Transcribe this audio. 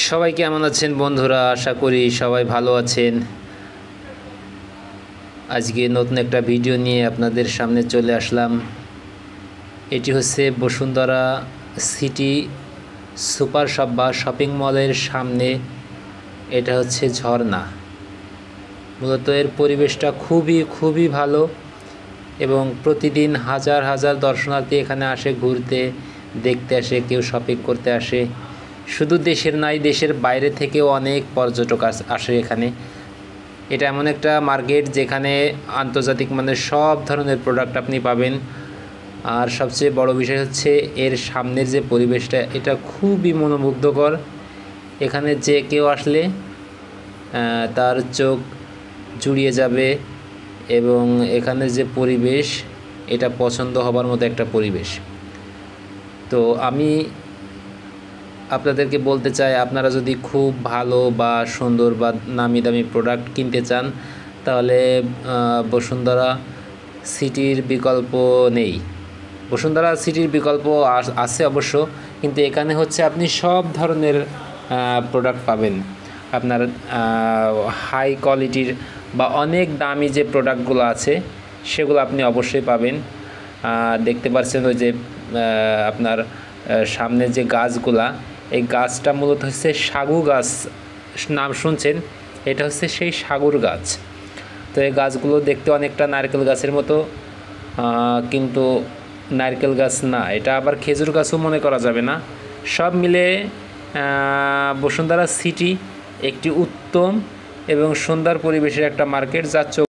সবাই কেমন আছেন বন্ধুরা? আশা করি সবাই ভালো আছেন। আজকে নতুন একটা ভিডিও নিয়ে আপনাদের সামনে চলে আসলাম। এটি হচ্ছে বসুন্ধরা সিটি সুপার শপ বা শপিং মলের সামনে। এটা হচ্ছে ঝর্ণা। মূলত এর পরিবেশটা খুবই ভালো এবং প্রতিদিন হাজার হাজার দর্শনার্থী এখানে আসে ঘুরতে, দেখতে আসে, কেউ শপিং করতে আসে। শুধু দেশের নয়, দেশের বাইরে থেকেও অনেক পর্যটক আসে এখানে। এটা এমন একটা মার্কেট যেখানে আন্তর্জাতিক মানের সব ধরনের প্রোডাক্ট আপনি পাবেন। আর সবচেয়ে বড় বিষয় হচ্ছে এর সামনের যে পরিবেশটা, এটা খুবই মনোমুগ্ধকর। এখানে যে কেউ আসলে তার চোখ জুড়িয়ে যাবে এবং এখানে যে পরিবেশ, এটা পছন্দ হবার মতো একটা পরিবেশ। তো আমি আপনাদেরকে বলতে চাই, আপনারা যদি খুব ভালো বা সুন্দর বা নামি দামি প্রোডাক্ট কিনতে চান, তাহলে বসুন্ধরা সিটির বিকল্প নেই। বসুন্ধরা সিটির বিকল্প আছে অবশ্য, কিন্তু এখানে হচ্ছে আপনি সব ধরনের প্রোডাক্ট পাবেন। আপনার হাই কোয়ালিটির বা অনেক দামি যে প্রোডাক্টগুলো আছে সেগুলো আপনি অবশ্যই পাবেন। দেখতে পাচ্ছেন ওই যে আপনার সামনে যে গাছগুলা, এই গাছটা মূলত হচ্ছে সাগু গাছ, নাম শুনছেন? এটা হচ্ছে সেই সাগুর গাছ। তো এই গাছগুলো দেখতে অনেকটা নারকেল গাছের মতো, কিন্তু নারকেল গাছ না, এটা আবার খেজুর গাছও মনে করা যাবে না। সব মিলে বসুন্ধরা সিটি একটি উত্তম এবং সুন্দর পরিবেশের একটা মার্কেট, যা